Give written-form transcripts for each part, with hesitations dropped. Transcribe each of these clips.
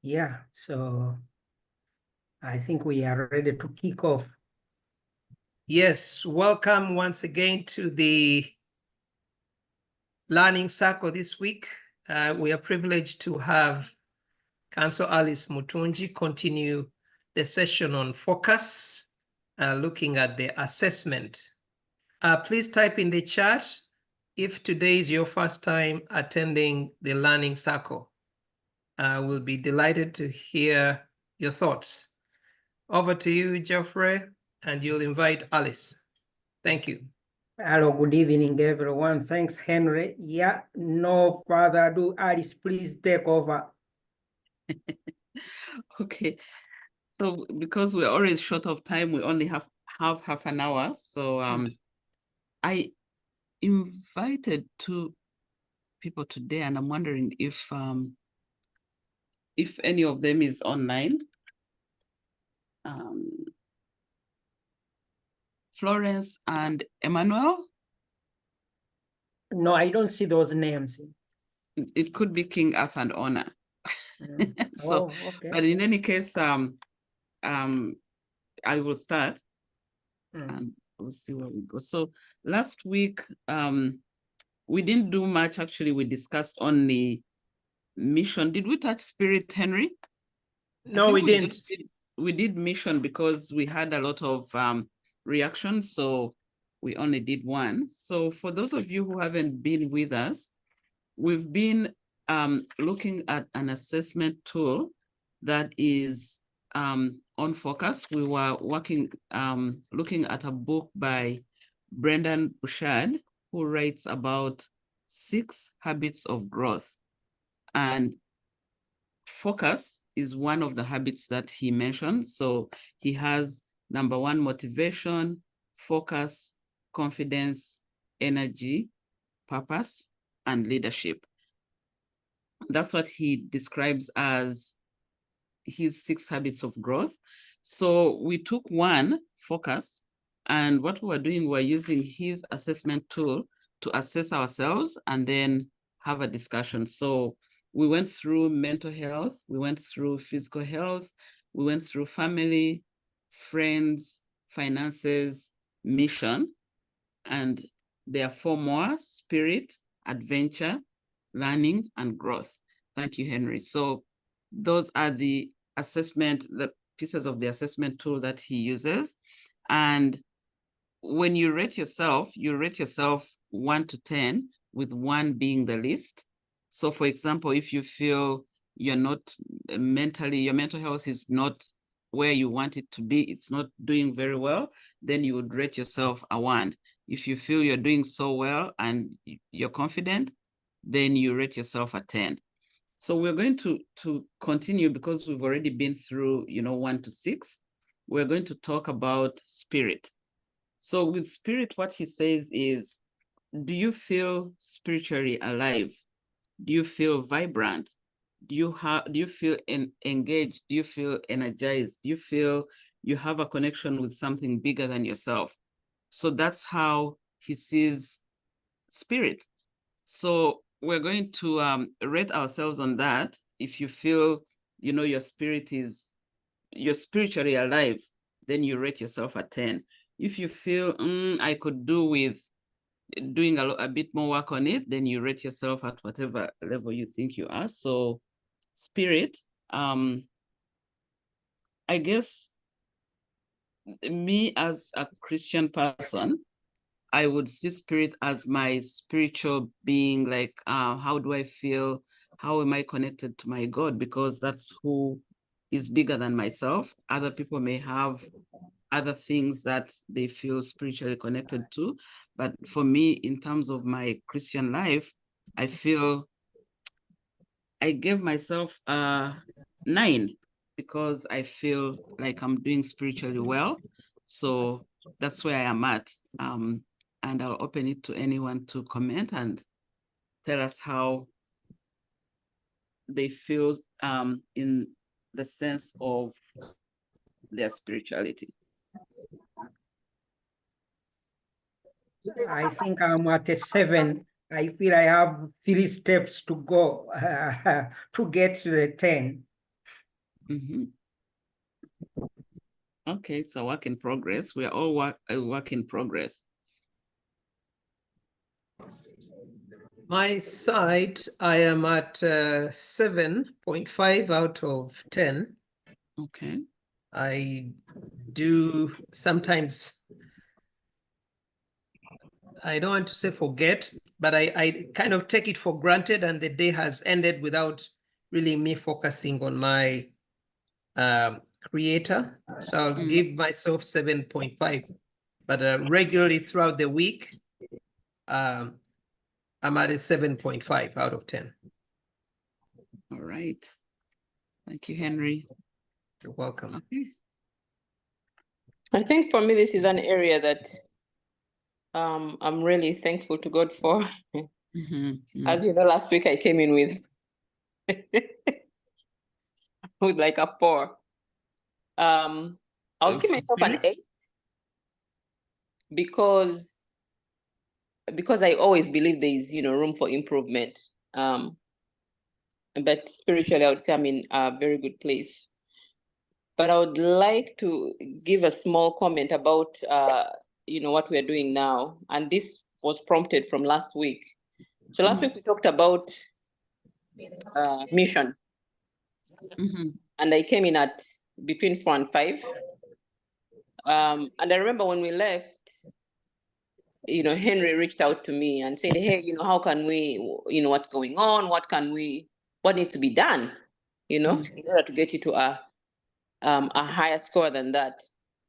Yeah, so I think we are ready to kick off. Yes, welcome once again to the Learning Circle this week. We are privileged to have Councillor Allyce Mutungi continue the session on focus, looking at the assessment. Please type in the chat if today is your first time attending the Learning Circle. We'll be delighted to hear your thoughts. Over to you, Geoffrey, and you'll invite Allyce. Thank you. Hello, good evening, everyone. Thanks, Henry. Yeah, no further ado, Allyce, please take over. Okay, so because we're already short of time, we only have half an hour. So I invited 2 people today, and I'm wondering if any of them is online. Florence and Emmanuel. No, I don't see those names. It could be King Arthur and Honor. So, okay. but in any case, I will start and we'll see where we go. So last week, we didn't do much. Actually, we discussed only mission. Did we touch spirit, Henry? No, we didn't. We did mission because we had a lot of reactions, so we only did one. So for those of you who haven't been with us, we've been looking at an assessment tool that is on focus. We were looking at a book by Brendon Burchard, who writes about 6 habits of growth. And focus is one of the habits that he mentioned. So he has number 1, motivation, focus, confidence, energy, purpose, and leadership. That's what he describes as his 6 habits of growth. So we took 1, focus, and what we were doing, we're using his assessment tool to assess ourselves and then have a discussion. So we went through mental health, we went through physical health, we went through family, friends, finances, mission, and there are 4 more: spirit, adventure, learning, and growth. Thank you, Henry. So those are the pieces of the assessment tool that he uses. And when you rate yourself 1 to 10, with 1 being the least. So for example, if you feel you're not mentally, your mental health is not where you want it to be, it's not doing very well, then you would rate yourself a 1. If you feel you're doing so well and you're confident, then you rate yourself a 10. So we're going to continue because we've already been through, 1 to 6. We're going to talk about spirit. So with spirit, what he says is, do you feel spiritually alive? Do you feel vibrant? Do you feel engaged? Do you feel energized? Do you feel you have a connection with something bigger than yourself? So that's how he sees spirit. So we're going to rate ourselves on that. If you feel, you're spiritually alive, then you rate yourself a 10. If you feel, I could do with doing a bit more work on it, then you rate yourself at whatever level you think you are. So spirit, I guess me as a Christian person, I would see spirit as my spiritual being, like how do I feel? How am I connected to my God? Because that's who is bigger than myself. Other people may have other things that they feel spiritually connected to. But for me, in terms of my Christian life, I feel I gave myself a 9 because I feel like I'm doing spiritually well. So that's where I am at. And I'll open it to anyone to comment and tell us how they feel in the sense of their spirituality. I think I'm at a 7. I feel I have 3 steps to go to get to the 10. Okay, it's a work in progress. We are all a work in progress. My side, I am at 7.5 out of 10. Okay. I do sometimes, I don't want to say forget, but I kind of take it for granted and the day has ended without really me focusing on my creator. So I'll give myself 7.5, but regularly throughout the week, I'm at a 7.5 out of 10. All right. Thank you, Henry. You're welcome. Okay. I think for me, this is an area that I'm really thankful to God for. As you know, last week I came in with with like a 4. I'll give myself an 8 because I always believe there is, room for improvement. But spiritually, I would say I'm in a very good place. But I would like to give a small comment about, what we're doing now. And this was prompted from last week. So last week we talked about mission. And I came in at between 4 and 5. And I remember when we left, Henry reached out to me and said, hey, how can we, what's going on? What needs to be done, in order to get you to a higher score than that.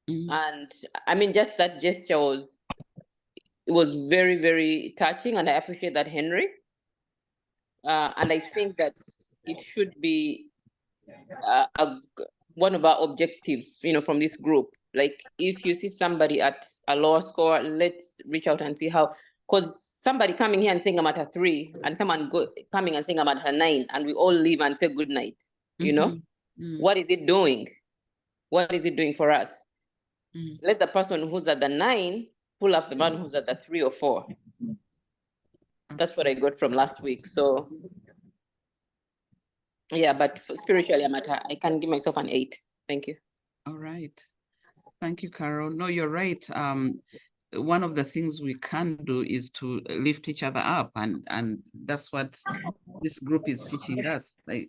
And I mean, just that gesture was very, very touching. And I appreciate that, Henry. And I think that it should be one of our objectives, from this group. Like, if you see somebody at a lower score, let's reach out and see how, because somebody coming here and saying I'm at a 3 and someone coming and saying I'm at a 9 and we all leave and say good night, what is it doing? What is it doing for us? Let the person who's at the 9 pull up the man who's at the 3 or 4. That's what I got from last week. So yeah, but spiritually, I can give myself an 8. Thank you. All right. Thank you, Carol. No, you're right. One of the things we can do is to lift each other up, and that's what this group is teaching us. Like,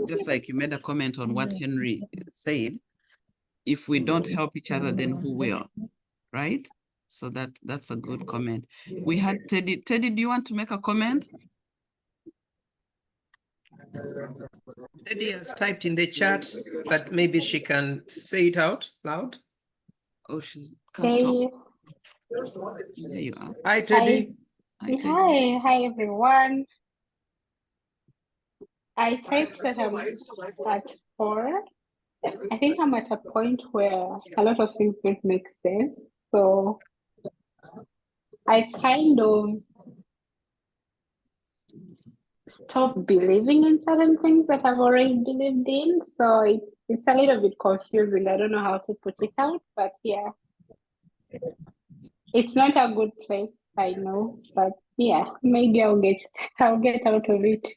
just like you made a comment on what Henry said, if we don't help each other, then who will, right? So that's a good comment. We had Teddy. Teddy, do you want to make a comment? Teddy has typed in the chat, but maybe she can say it out loud. Oh, she's can't talk. There you are. Hi, Teddy. Hi, Teddy. Hi, everyone. I typed that I'm at 4. I think I'm at a point where a lot of things don't make sense. So I kind of stopped believing in certain things that I've already believed in. So it's a little bit confusing. I don't know how to put it out, but yeah. It's not a good place, I know, but yeah, maybe I'll get out of it.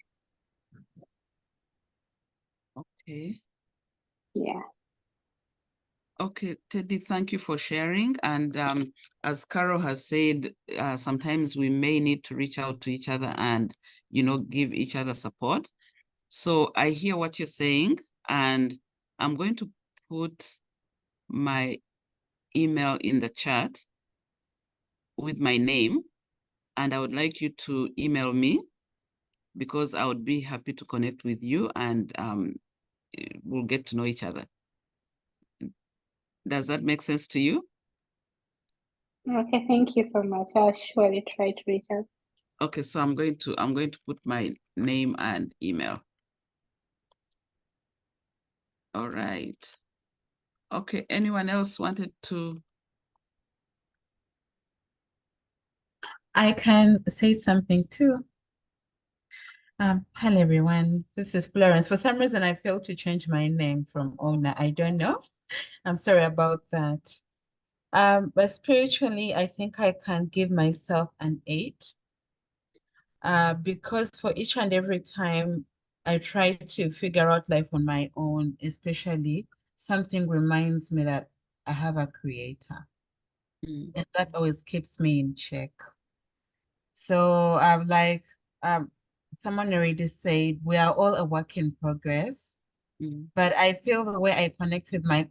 Okay. Yeah. Okay, Teddy, thank you for sharing. And as Carol has said, sometimes we may need to reach out to each other and, give each other support. So I hear what you're saying, and I'm going to put my email in the chat with my name, and I would like you to email me because I would be happy to connect with you, and we'll get to know each other. Does that make sense to you? Okay, thank you so much. I'll surely try to reach out. Okay, so I'm going to put my name and email. All right. Okay, anyone else wanted to? I can say something too. Hello everyone, this is Florence. For some reason, I failed to change my name from Ona. I don't know. I'm sorry about that. But spiritually, I think I can give myself an 8. Because for each and every time I try to figure out life on my own, especially something reminds me that I have a creator. And that always keeps me in check. So I'm like, someone already said, we are all a work in progress. But I feel the way I connect with my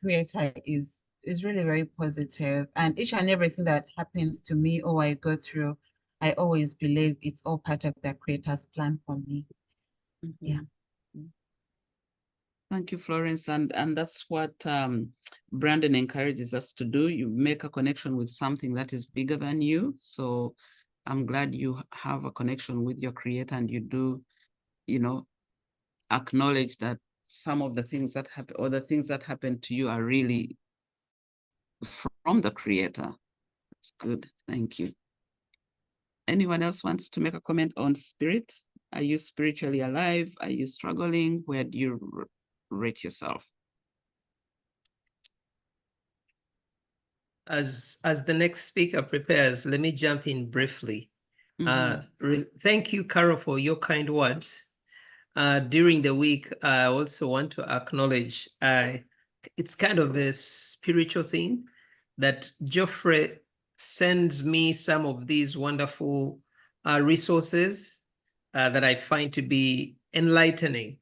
creator is really very positive. And each and everything that happens to me or I go through, I always believe it's all part of the creator's plan for me. Yeah. Thank you, Florence. And that's what Brendon encourages us to do. You make a connection with something that is bigger than you. So I'm glad you have a connection with your creator and you do, you know, acknowledge that some of the things that happen or the things that happen to you are really from the creator. That's good. Thank you. Anyone else wants to make a comment on spirit? Are you spiritually alive? Are you struggling? Where do you rate yourself? As the next speaker prepares, let me jump in briefly. Thank you, Carol, for your kind words. During the week, I also want to acknowledge it's kind of a spiritual thing that Geoffrey sends me some of these wonderful resources that I find to be enlightening.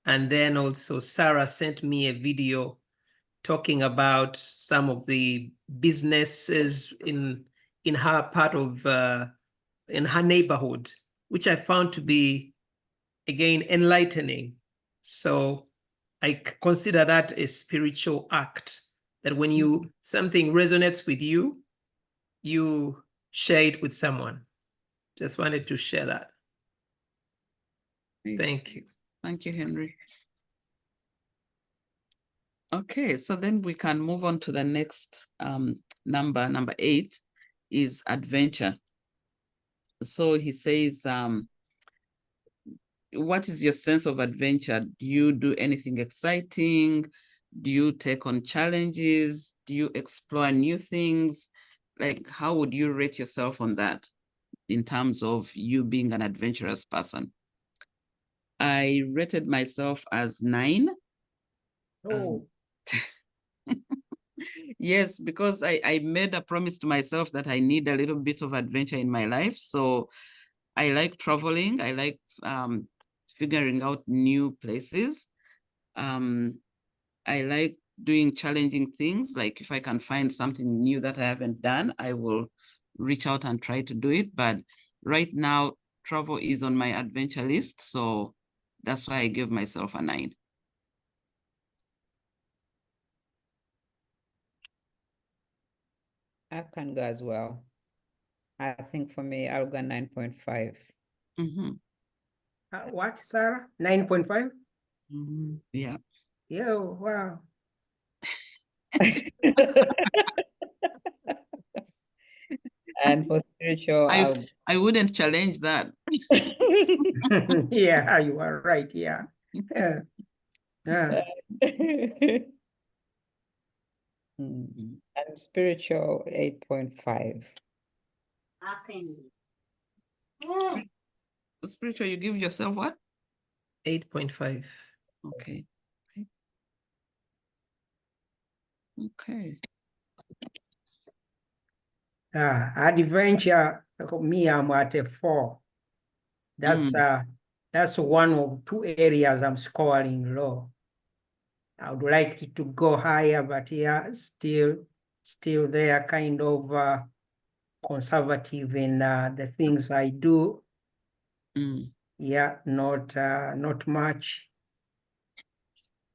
And then also Sarah sent me a video talking about some of the businesses in her part of, in her neighborhood, which I found to be, again, enlightening. So I consider that a spiritual act, that when something resonates with you, you share it with someone. Just wanted to share that. Great. Thank you. Thank you, Henry. Okay, so then we can move on to the next number 8 is adventure. So he says, what is your sense of adventure? Do you do anything exciting? Do you take on challenges? Do you explore new things? Like, how would you rate yourself on that in terms of you being an adventurous person? I rated myself as 9. Oh. Yes, because I made a promise to myself that I need a little bit of adventure in my life. So I like traveling. I like figuring out new places. I like doing challenging things. Like if I can find something new that I haven't done, I will reach out and try to do it. But right now, travel is on my adventure list. So that's why I gave myself a 9. I can go as well. I think for me, I'll go 9.5. What, Sarah? 9.5? Yeah. Yeah, wow. And for spiritual, I wouldn't challenge that. Yeah, you are right. Yeah. Yeah. And spiritual 8.5. Spiritual, you give yourself what? 8.5. Okay. Okay. Adventure, me, I'm at a 4. That's one of 2 areas I'm scoring low. I would like it to go higher, but yeah, still there, kind of conservative in the things I do. Yeah, not much,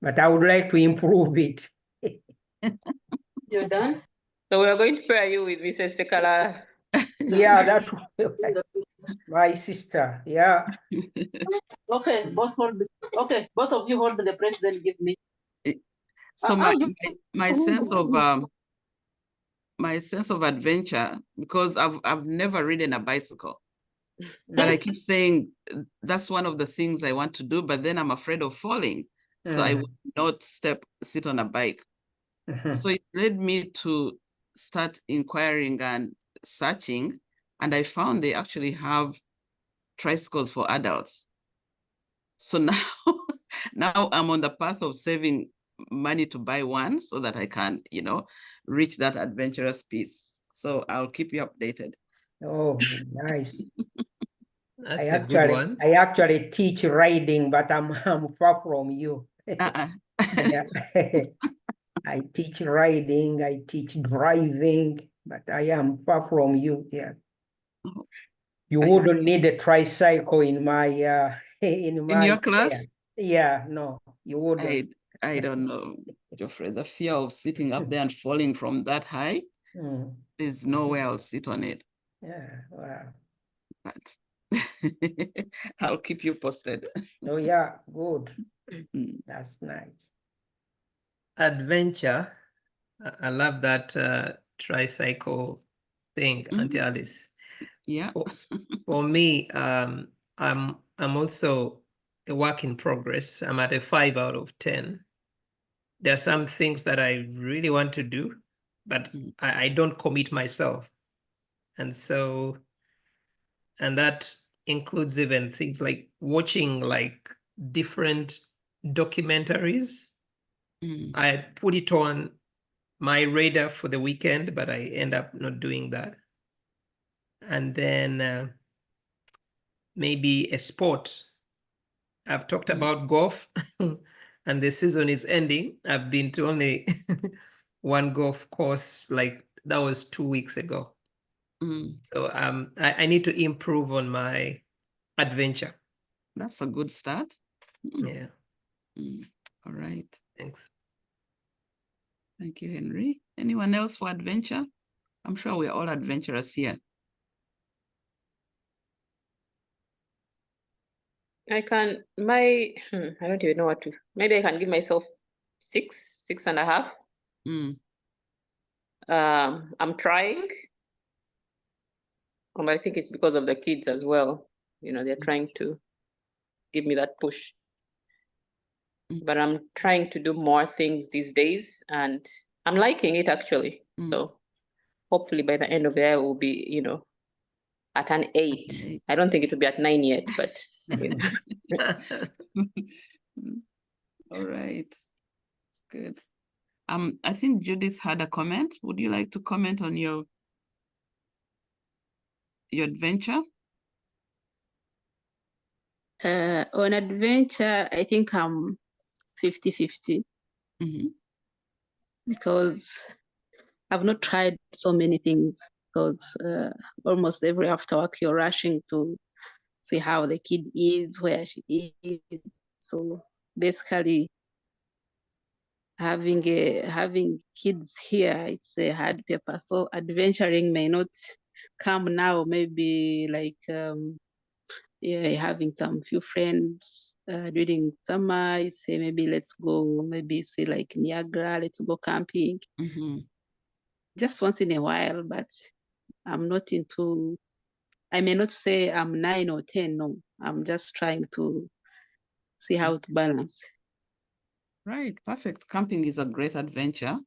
but I would like to improve it. You're done? So we are going to pair you with Mrs. Sekala. Yeah, that my sister. Yeah. Okay, both of you hold the press, then give me. So my sense of adventure, because I've never ridden a bicycle, but I keep saying that's one of the things I want to do, but then I'm afraid of falling. So I would not sit on a bike. So it led me to start inquiring and searching, and I found they actually have tricycles for adults. So now, now I'm on the path of saving money to buy one so that I can, reach that adventurous piece. So I'll keep you updated. Oh, nice. That's a good one. I actually teach riding, but I'm far from you. Yeah. I teach riding, I teach driving, but I am far from you. Yeah. Oh. You wouldn't need a tricycle in my in your class? care. Yeah, no, you wouldn't. I don't know, Geoffrey. The fear of sitting up there and falling from that high, there's no way I'll sit on it. Yeah, wow. But I'll keep you posted. Oh yeah, good. That's nice. Adventure. I love that tricycle thing, Auntie Allyce. Yeah. For me, I'm also a work in progress. I'm at a 5 out of 10. There are some things that I really want to do, but I don't commit myself. And that includes even things like watching like different documentaries. I put it on my radar for the weekend, but I end up not doing that. And then maybe a sport. I've talked about golf and the season is ending. I've been to only one golf course, like that was 2 weeks ago. So I need to improve on my adventure. That's a good start. Yeah. All right. Thanks. Thank you, Henry. Anyone else for adventure? I'm sure we're all adventurous here. I don't even know what to, maybe I can give myself 6.5. I'm trying. I think it's because of the kids as well. They're trying to give me that push. But I'm trying to do more things these days and I'm liking it actually. So hopefully by the end of the year we'll be, at an 8. I don't think it will be at 9 yet, but All right. That's good. I think Judith had a comment. Would you like to comment on your adventure? On adventure, I think I'm 50-50 because I've not tried so many things because almost every after work you're rushing to see how the kid is, where she is. So basically having kids here, it's a hard paper. So adventuring may not come now, maybe like having some few friends during summer, you say maybe let's go, maybe say like Niagara, let's go camping. Just once in a while, but I'm not into, I may not say I'm 9 or 10, no. I'm just trying to see how to balance. Right, perfect. Camping is a great adventure.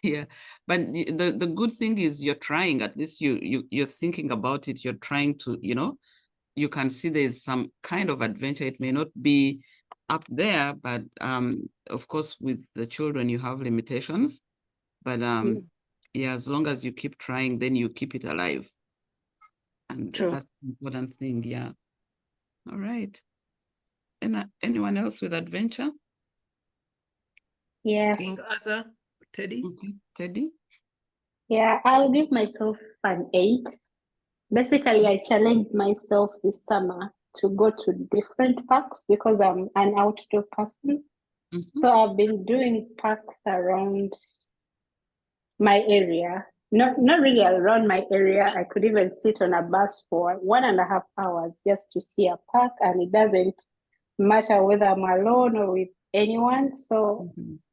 Yeah, but the good thing is you're trying, at least you're thinking about it, you're trying to, you can see there's some kind of adventure. It may not be up there, but of course with the children you have limitations, but yeah, as long as you keep trying, then you keep it alive. And True. that's the important thing, yeah. All right. And anyone else with adventure? Yes. King Arthur, Teddy? Okay. Teddy? Yeah, I'll give myself an 8. Basically, I challenged myself this summer to go to different parks because I'm an outdoor person. So I've been doing parks around my area. Not really around my area. I could even sit on a bus for 1.5 hours just to see a park, and it doesn't matter whether I'm alone or with anyone. So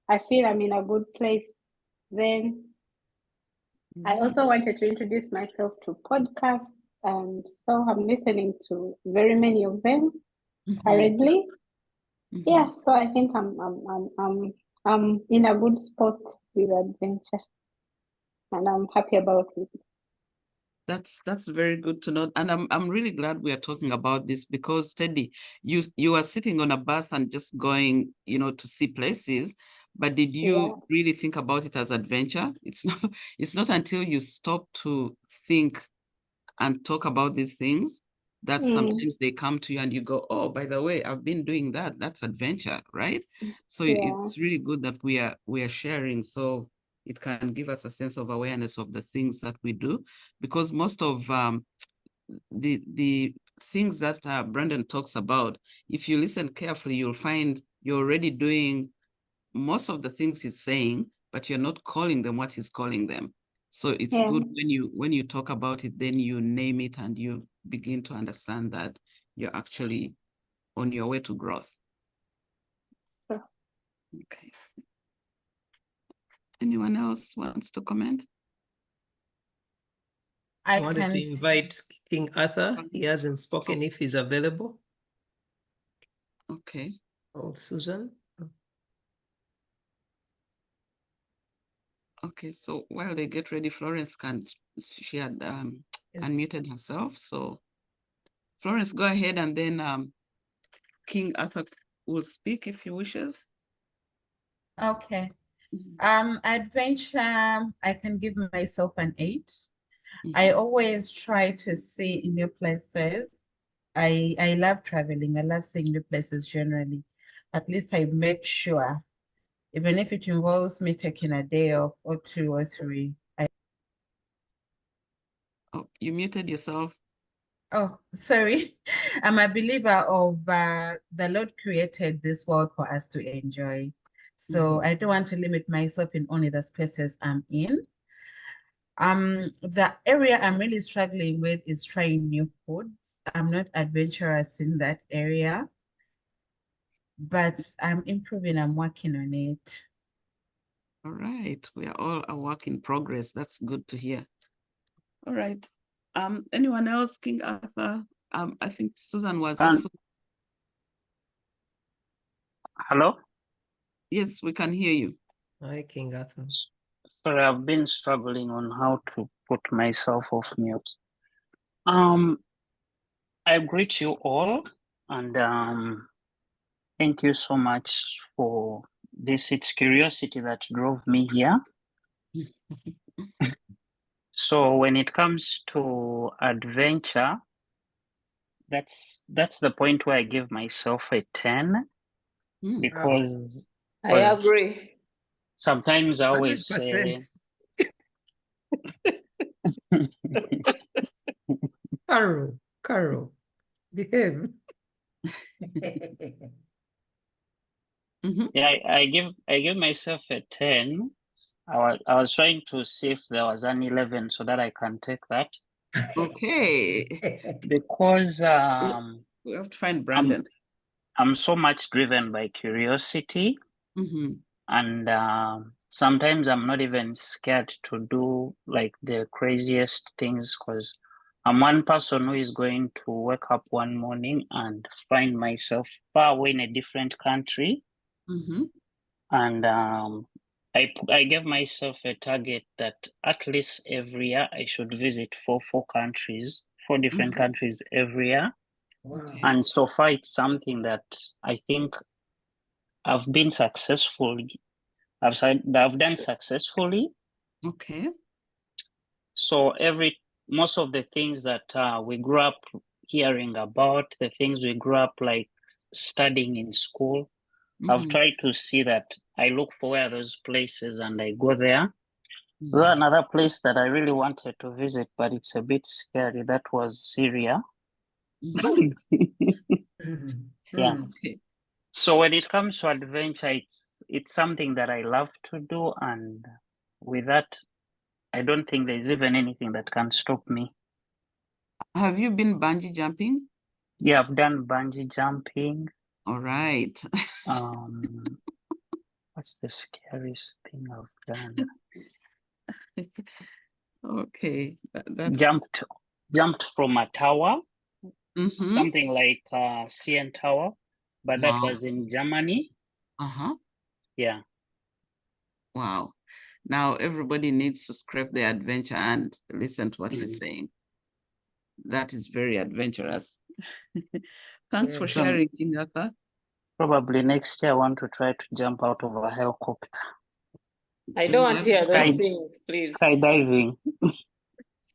I feel I'm in a good place then. I also wanted to introduce myself to podcasts, and so I'm listening to very many of them currently. Yeah, so I think I'm in a good spot with adventure, and I'm happy about it. That's very good to know. And I'm really glad we are talking about this, because Teddy, you are sitting on a bus and just going, to see places. But did you really think about it as adventure? It's not until you stop to think and talk about these things that sometimes they come to you and you go, oh, by the way, I've been doing that. That's adventure, right? So it's really good that we are sharing, so it can give us a sense of awareness of the things that we do, because most of the things that Brendon talks about, if you listen carefully, you'll find you're already doing most of the things he's saying, but you're not calling them what he's calling them. So it's good when you talk about it, then you name it and you begin to understand that you're actually on your way to growth. Okay. Anyone else wants to comment? I wanted to invite King Arthur. He hasn't spoken if he's available. Okay. Oh, Susan. Okay, so while they get ready, Florence she had unmuted herself. So Florence, go ahead, and then King Arthur will speak if he wishes. Okay. Adventure, I can give myself an 8. I always try to see new places. I love traveling. I love seeing new places generally. At least I make sure, even if it involves me taking a day off or 2 or 3. Oh, you muted yourself. Oh, sorry. I'm a believer of the Lord created this world for us to enjoy. So I don't want to limit myself in only the spaces I'm in. The area I'm really struggling with is trying new foods. I'm not adventurous in that area, but I'm improving. I'm working on it. All right. We are all a work in progress. That's good to hear. All right. Anyone else? King Arthur? I think Susan was also. Hello? Yes, we can hear you. Hi, King Arthur. Sorry, I've been struggling on how to put myself off mute. I greet you all, and thank you so much for this. It's curiosity that drove me here. So when it comes to adventure, that's the point where I give myself a 10, because I agree. sometimes I always say 100%. Carol, behave. Yeah, I give myself a 10. I was trying to see if there was an 11 so that I can take that. Okay. Because we have to find Brendon. I'm so much driven by curiosity, and sometimes I'm not even scared to do like the craziest things, because I'm one person who is going to wake up one morning and find myself far away in a different country. And I gave myself a target that at least every year I should visit four different countries every year. Okay. And so far it's something that I think I've been successful. I've done successfully. Okay. So most of the things that we grew up hearing about, the things we grew up like studying in school, I've tried to see that. I look for where those places and I go there. There's another place that I really wanted to visit, but it's a bit scary. That was Syria. Yeah. Okay. So when it comes to adventure, it's something that I love to do, and with that, I don't think there's even anything that can stop me. Have you been bungee jumping? Yeah, I've done bungee jumping. All right. What's the scariest thing I've done? Okay. That's... Jumped from a tower, something like CN Tower, but that was in Germany. Uh-huh. Yeah. Wow. Now everybody needs to scrape their adventure and listen to what he's saying. That is very adventurous. Thanks for sharing, Chingatha. Probably next year I want to try to jump out of a helicopter. I don't want to hear those things, please. Skydiving.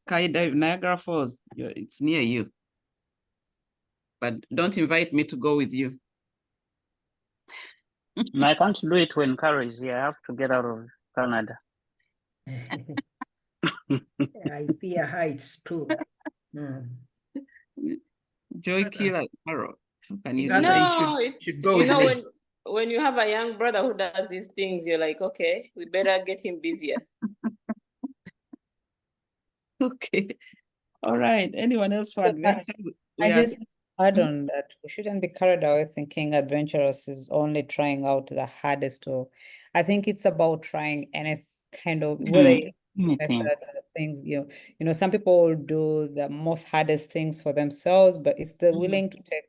Skydive, Niagara Falls. It's near you. But don't invite me to go with you. No, I can't do it when Kara is here. I have to get out of Canada. I fear heights too. Joy killer, Carol. How can you Uganda, do that? No, you should go you with know, me. when you have a young brother who does these things, you're like, okay, we better get him busier. Okay. All right. Anyone else for So, adventure? I just add on that we shouldn't be carried away thinking adventurous is only trying out the hardest. Or I think it's about trying any kind of whether methods or things. You know, some people do the most hardest things for themselves, but it's the willing to take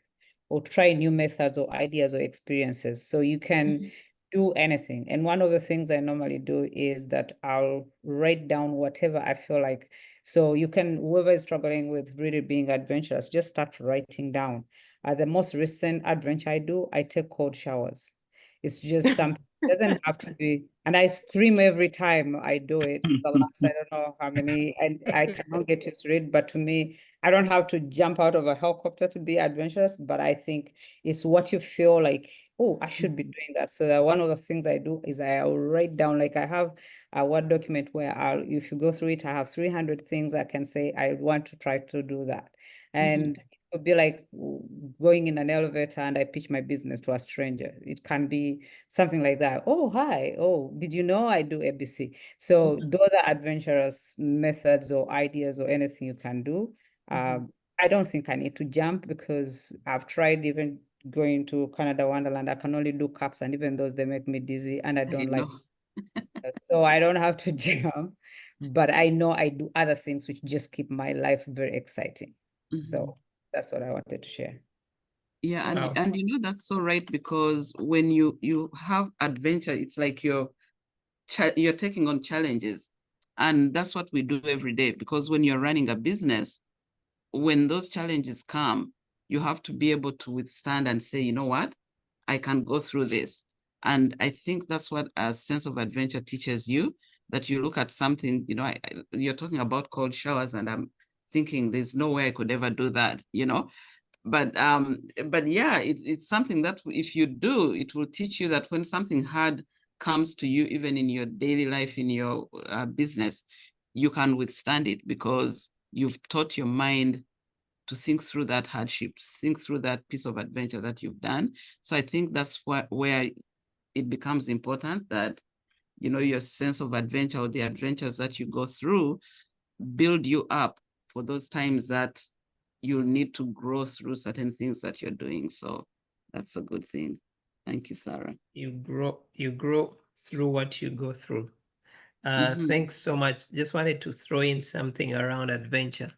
or try new methods or ideas or experiences. So you can do anything. And one of the things I normally do is that I'll write down whatever I feel like. So you can, whoever is struggling with really being adventurous, just start writing down. The most recent adventure I do, I take cold showers. It's just something, it doesn't have to be, and I scream every time I do it. The last, I don't know how many, and I cannot get used to it, but to me, I don't have to jump out of a helicopter to be adventurous, but I think it's what you feel like, oh, I should be doing that. So that one of the things I do is I'll write down, like I have a Word document where if you go through it, I have 300 things I can say I want to try to do that. And it would be like going in an elevator and I pitch my business to a stranger. It can be something like that. Oh, hi. Oh, did you know I do ABC? So those are adventurous methods or ideas or anything you can do. I don't think I need to jump because I've tried even going to Canada Wonderland. I can only do cups, and even those, they make me dizzy and I don't like it. So I don't have to jump, but I know I do other things which just keep my life very exciting. So that's what I wanted to share. Yeah, and you know that's so right, because when you have adventure, it's like you're taking on challenges, and that's what we do every day. Because when you're running a business, when those challenges come, you have to be able to withstand and say, you know what, I can go through this. And I think that's what a sense of adventure teaches you, that you look at something, you know, you're talking about cold showers, and I'm thinking there's no way I could ever do that, you know. But yeah, it's something that if you do, it will teach you that when something hard comes to you, even in your daily life, in your business, you can withstand it because you've taught your mind to think through that hardship, think through that piece of adventure that you've done. So I think that's where it becomes important that, you know, your sense of adventure or the adventures that you go through build you up for those times that you need to grow through certain things that you're doing. So that's a good thing. Thank you, Sarah. You grow through what you go through. Thanks so much. Just wanted to throw in something around adventure.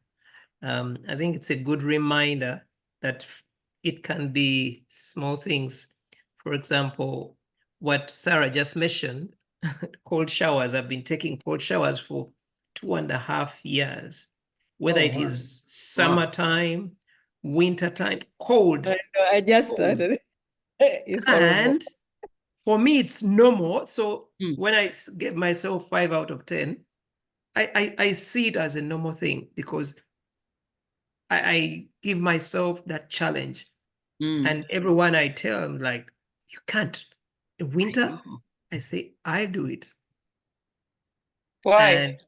I think it's a good reminder that it can be small things. For example, what Sarah just mentioned, cold showers. I've been taking cold showers for 2.5 years, whether it is summertime, wintertime, cold. I just started. It's horrible. And for me, it's normal. So when I give myself 5 out of 10, I see it as a normal thing because I give myself that challenge. And everyone I tell, I'm like, you can't. In winter, I say, I do it. Why? And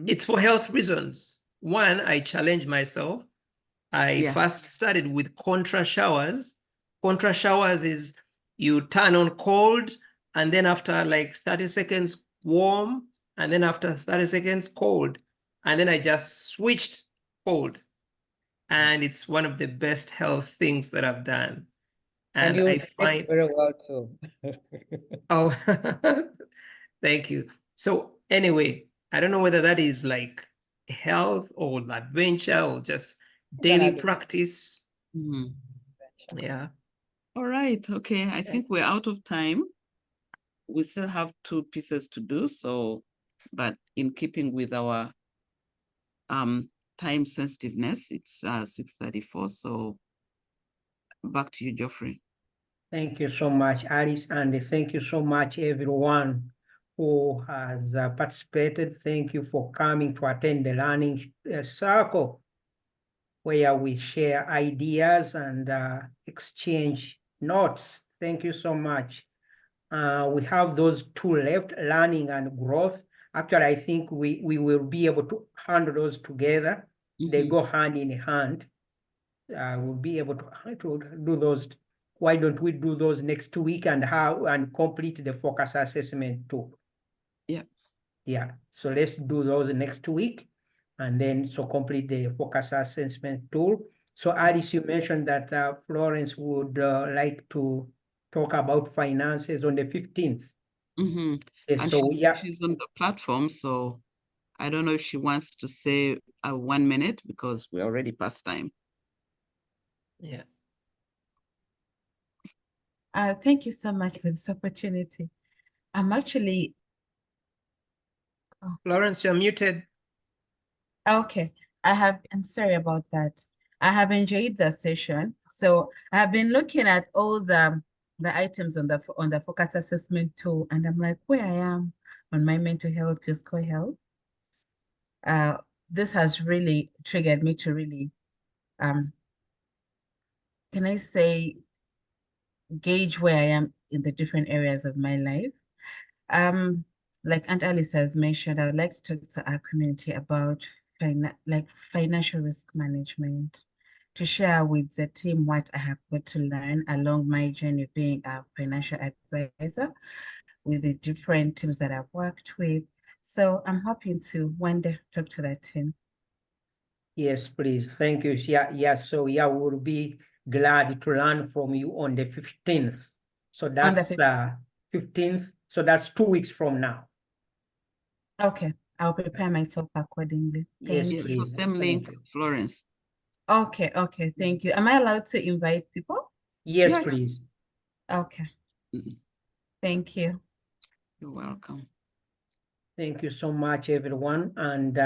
it's for health reasons. One, I challenge myself. I first started with contra showers. Contra showers is you turn on cold, and then after like 30 seconds, warm, and then after 30 seconds, cold. And then I just switched cold. And it's one of the best health things that I've done. And you sleep very well too. Oh, thank you. So anyway, I don't know whether that is like health or adventure or just daily practice. Yeah. All right. Okay. I think we're out of time. we still have 2 pieces to do. So, but in keeping with our time sensitiveness, it's 6:34. So back to you, Geoffrey. Thank you so much, Allyce, and thank you so much, everyone who has participated. Thank you for coming to attend the learning circle, where we share ideas and exchange notes. Thank you so much. We have those 2 left, learning and growth. Actually, I think we will be able to handle those together. They go hand in hand. We'll be able to do those. Why don't we do those next week and complete the focus assessment too? Yeah. Yeah. So let's do those next week, and then complete the focus assessment tool. So Allyce, you mentioned that Florence would like to talk about finances on the 15th. And So she's on the platform, so I don't know if she wants to say 1 minute because we're already past time. Yeah. Thank you so much for this opportunity. I'm actually. Florence, you're muted. Okay, I'm sorry about that. I have enjoyed the session. So I have been looking at all the items on the focus assessment tool, and I'm like, where I am on my mental health, physical health. This has really triggered me to really, can I say, gauge where I am in the different areas of my life. Like Aunt Allyce has mentioned, I would like to talk to our community about financial risk management, to share with the team what I have got to learn along my journey being a financial advisor with the different teams that I've worked with. So I'm hoping to one day talk to that team. Yes, please. Thank you. Yeah. So we'll be glad to learn from you on the 15th. So that's 15th. So that's 2 weeks from now. Okay, I'll prepare myself accordingly. Yes, Thank you. So same link, Florence. Okay, thank you. Am I allowed to invite people? Yes, please. Okay. Thank you. You're welcome. Thank you so much, everyone. And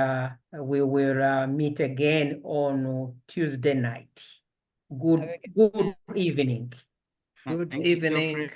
we will meet again on Tuesday night. Good evening. Good evening.